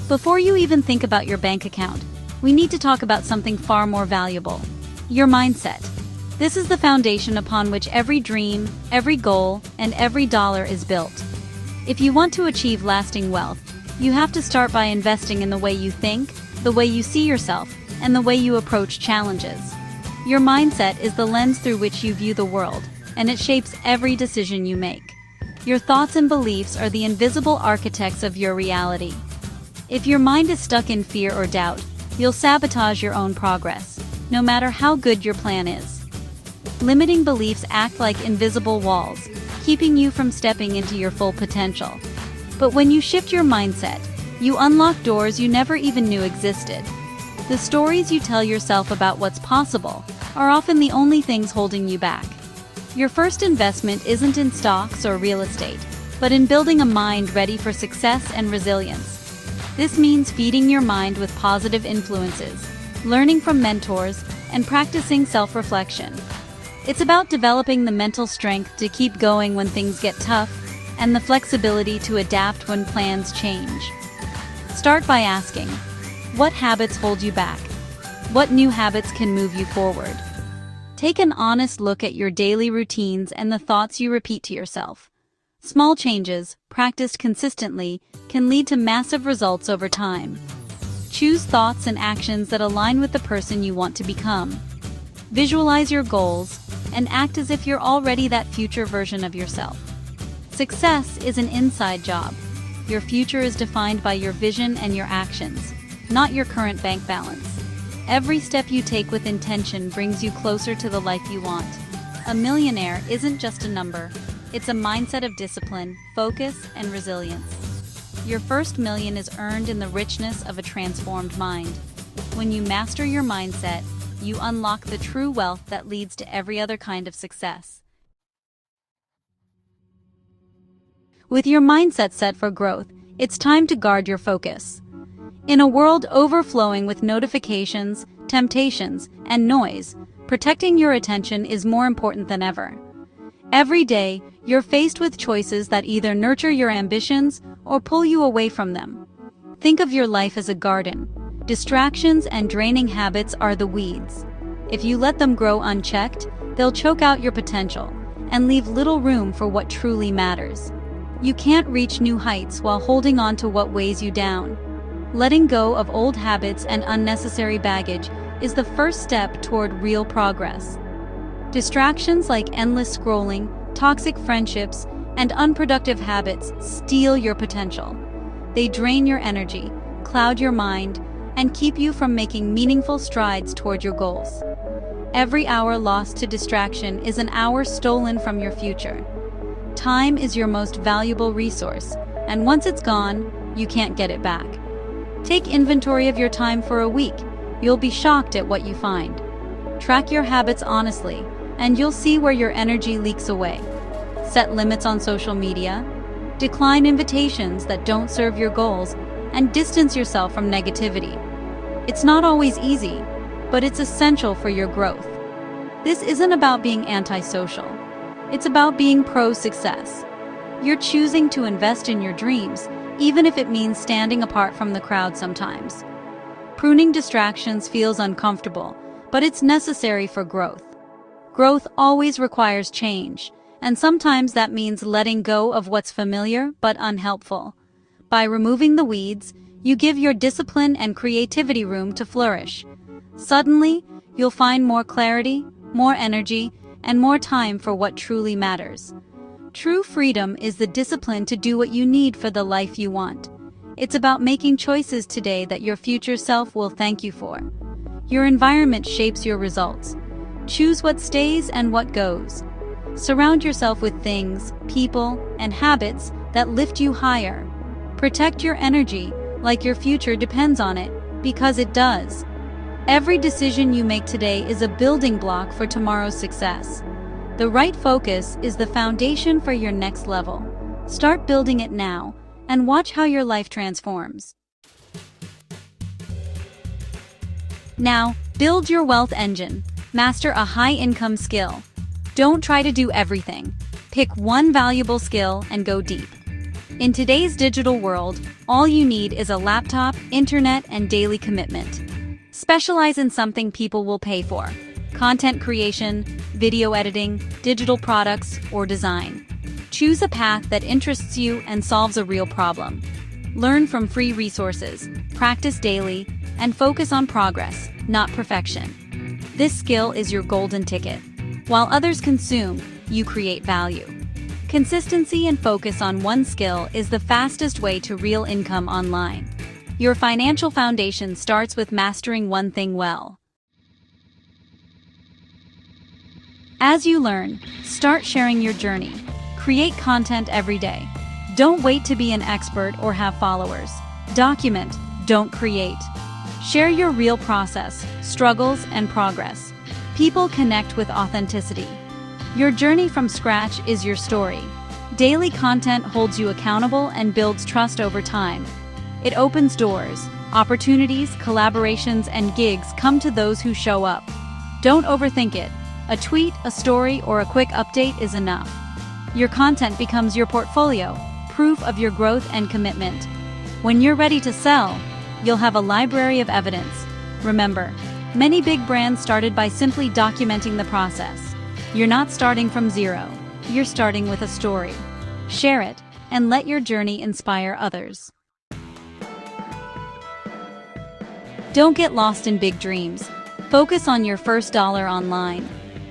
Before you even think about your bank account, we need to talk about something far more valuable: your mindset. This is the foundation upon which every dream, every goal, and every dollar is built. If you want to achieve lasting wealth, you have to start by investing in the way you think, the way you see yourself, and the way you approach challenges. Your mindset is the lens through which you view the world, and it shapes every decision you make. Your thoughts and beliefs are the invisible architects of your reality. If your mind is stuck in fear or doubt, you'll sabotage your own progress, no matter how good your plan is. Limiting beliefs act like invisible walls, keeping you from stepping into your full potential. But when you shift your mindset, you unlock doors you never even knew existed. The stories you tell yourself about what's possible are often the only things holding you back. Your first investment isn't in stocks or real estate, but in building a mind ready for success and resilience. This means feeding your mind with positive influences, learning from mentors, and practicing self-reflection. It's about developing the mental strength to keep going when things get tough, and the flexibility to adapt when plans change. Start by asking, what habits hold you back? What new habits can move you forward? Take an honest look at your daily routines and the thoughts you repeat to yourself. Small changes, practiced consistently, can lead to massive results over time. Choose thoughts and actions that align with the person you want to become. Visualize your goals, and act as if you're already that future version of yourself. Success is an inside job. Your future is defined by your vision and your actions, not your current bank balance. Every step you take with intention brings you closer to the life you want. A millionaire isn't just a number. It's a mindset of discipline, focus, and resilience. Your first million is earned in the richness of a transformed mind. When you master your mindset, you unlock the true wealth that leads to every other kind of success. With your mindset set for growth, it's time to guard your focus. In a world overflowing with notifications, temptations, and noise, protecting your attention is more important than ever. Every day, you're faced with choices that either nurture your ambitions or pull you away from them. Think of your life as a garden. Distractions and draining habits are the weeds. If you let them grow unchecked, they'll choke out your potential and leave little room for what truly matters. You can't reach new heights while holding on to what weighs you down. Letting go of old habits and unnecessary baggage is the first step toward real progress. Distractions like endless scrolling, toxic friendships, and unproductive habits steal your potential. They drain your energy, cloud your mind, and keep you from making meaningful strides toward your goals. Every hour lost to distraction is an hour stolen from your future. Time is your most valuable resource, and once it's gone, you can't get it back. Take inventory of your time for a week. You'll be shocked at what you find. Track your habits honestly, and you'll see where your energy leaks away. Set limits on social media, decline invitations that don't serve your goals, and distance yourself from negativity. It's not always easy, but it's essential for your growth. This isn't about being antisocial. It's about being pro-success. You're choosing to invest in your dreams, even if it means standing apart from the crowd sometimes. Pruning distractions feels uncomfortable, but it's necessary for growth. Growth always requires change, and sometimes that means letting go of what's familiar but unhelpful. By removing the weeds, you give your discipline and creativity room to flourish. Suddenly, you'll find more clarity, more energy, and more time for what truly matters. True freedom is the discipline to do what you need for the life you want. It's about making choices today that your future self will thank you for. Your environment shapes your results. Choose what stays and what goes. Surround yourself with things, people, and habits that lift you higher. Protect your energy like your future depends on it, because it does. Every decision you make today is a building block for tomorrow's success. The right focus is the foundation for your next level. Start building it now, and watch how your life transforms. Now, build your wealth engine. Master a high-income skill. Don't try to do everything. Pick one valuable skill and go deep. In today's digital world, all you need is a laptop, internet, and daily commitment. Specialize in something people will pay for: content creation, video editing, digital products, or design. Choose a path that interests you and solves a real problem. Learn from free resources, practice daily, and focus on progress, not perfection. This skill is your golden ticket. While others consume, you create value. Consistency and focus on one skill is the fastest way to real income online. Your financial foundation starts with mastering one thing well. As you learn, start sharing your journey. Create content every day. Don't wait to be an expert or have followers. Document, don't create. Share your real process, struggles, and progress. People connect with authenticity. Your journey from scratch is your story. Daily content holds you accountable and builds trust over time. It opens doors. Opportunities, collaborations, and gigs come to those who show up. Don't overthink it. A tweet, a story, or a quick update is enough. Your content becomes your portfolio, proof of your growth and commitment. When you're ready to sell, you'll have a library of evidence. Remember, many big brands started by simply documenting the process. You're not starting from zero. You're starting with a story. Share it, and let your journey inspire others. Don't get lost in big dreams. Focus on your first dollar online.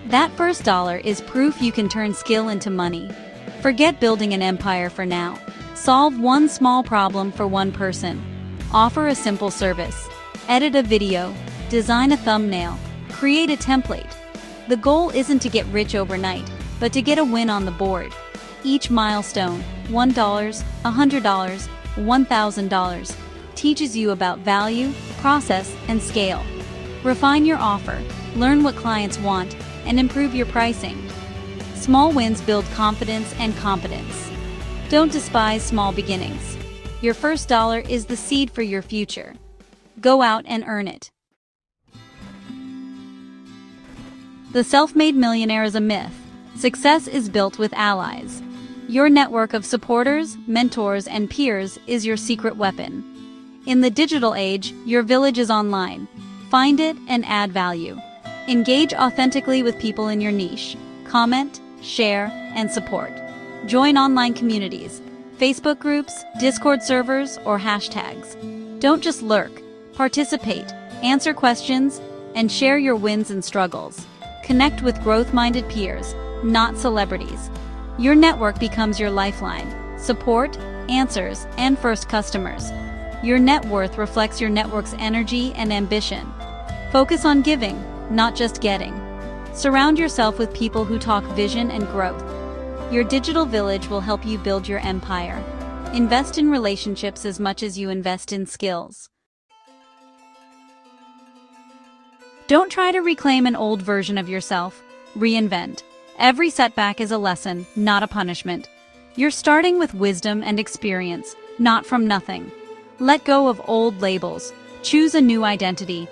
That first dollar is proof you can turn skill into money. Forget building an empire for now. Solve one small problem for one person. Offer a simple service. Edit a video. Design a thumbnail. Create a template. The goal isn't to get rich overnight, but to get a win on the board. Each milestone, $1, $100, $1,000, teaches you about value, process, and scale. Refine your offer, learn what clients want, and improve your pricing. Small wins build confidence and competence. Don't despise small beginnings. Your first dollar is the seed for your future. Go out and earn it. The self-made millionaire is a myth. Success is built with allies. Your network of supporters, mentors, and peers is your secret weapon. In the digital age, your village is online. Find it and add value. Engage authentically with people in your niche. Comment, share, and support. Join online communities, Facebook groups, Discord servers, or hashtags. Don't just lurk. Participate, answer questions, and share your wins and struggles. Connect with growth-minded peers, not celebrities. Your network becomes your lifeline. Support, answers, and first customers. Your net worth reflects your network's energy and ambition. Focus on giving, not just getting. Surround yourself with people who talk vision and growth. Your digital village will help you build your empire. Invest in relationships as much as you invest in skills. Don't try to reclaim an old version of yourself. Reinvent. Every setback is a lesson, not a punishment. You're starting with wisdom and experience, not from nothing. Let go of old labels. Choose a new identity.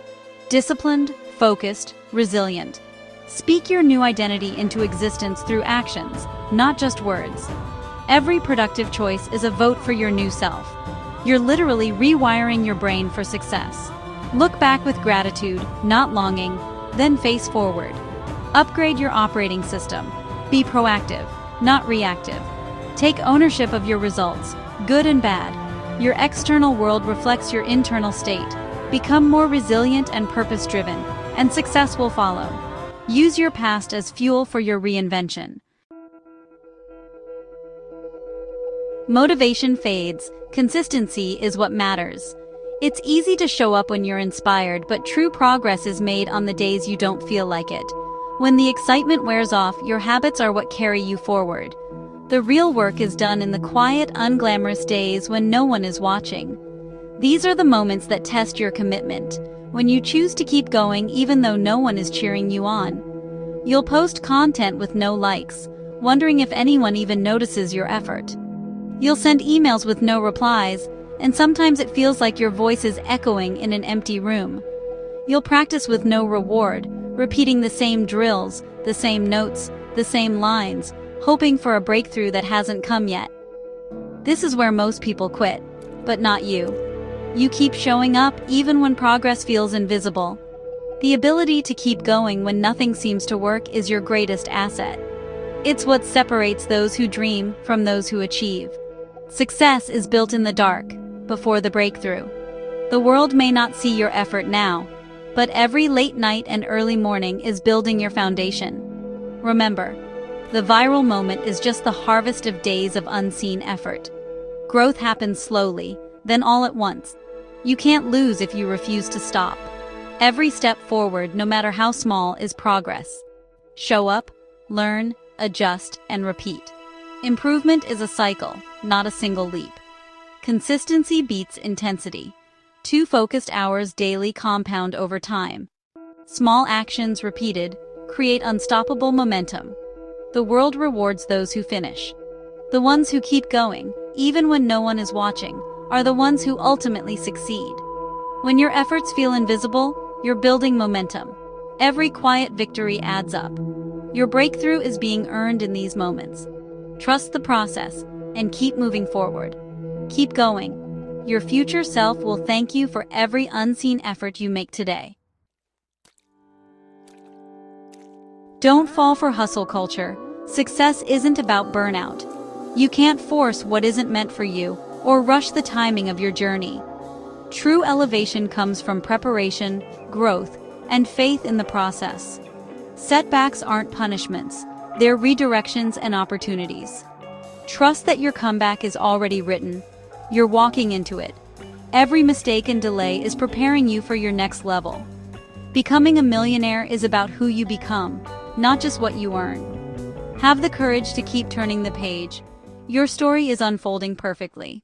Disciplined, focused, resilient. Speak your new identity into existence through actions, not just words. Every productive choice is a vote for your new self. You're literally rewiring your brain for success. Look back with gratitude, not longing, then face forward. Upgrade your operating system. Be proactive, not reactive. Take ownership of your results, good and bad. Your external world reflects your internal state. Become more resilient and purpose-driven, and success will follow. Use your past as fuel for your reinvention. Motivation fades. Consistency is what matters. It's easy to show up when you're inspired, but true progress is made on the days you don't feel like it. When the excitement wears off, your habits are what carry you forward. The real work is done in the quiet, unglamorous days when no one is watching. These are the moments that test your commitment, when you choose to keep going even though no one is cheering you on. You'll post content with no likes, wondering if anyone even notices your effort. You'll send emails with no replies, and sometimes it feels like your voice is echoing in an empty room. You'll practice with no reward, repeating the same drills, the same notes, the same lines, hoping for a breakthrough that hasn't come yet. This is where most people quit, but not you. You keep showing up even when progress feels invisible. The ability to keep going when nothing seems to work is your greatest asset. It's what separates those who dream from those who achieve. Success is built in the dark, before the breakthrough. The world may not see your effort now, but every late night and early morning is building your foundation. Remember, the viral moment is just the harvest of days of unseen effort. Growth happens slowly, then all at once. You can't lose if you refuse to stop. Every step forward, no matter how small, is progress. Show up, learn, adjust, and repeat. Improvement is a cycle, not a single leap. Consistency beats intensity. 2 focused hours daily compound over time. Small actions repeated create unstoppable momentum. The world rewards those who finish. The ones who keep going, even when no one is watching, are the ones who ultimately succeed. When your efforts feel invisible, you're building momentum. Every quiet victory adds up. Your breakthrough is being earned in these moments. Trust the process and keep moving forward. Keep going. Your future self will thank you for every unseen effort you make today. Don't fall for hustle culture. Success isn't about burnout. You can't force what isn't meant for you or rush the timing of your journey. True elevation comes from preparation, growth, and faith in the process. Setbacks aren't punishments, they're redirections and opportunities. Trust that your comeback is already written. You're walking into it. Every mistake and delay is preparing you for your next level. Becoming a millionaire is about who you become, not just what you earn. Have the courage to keep turning the page. Your story is unfolding perfectly.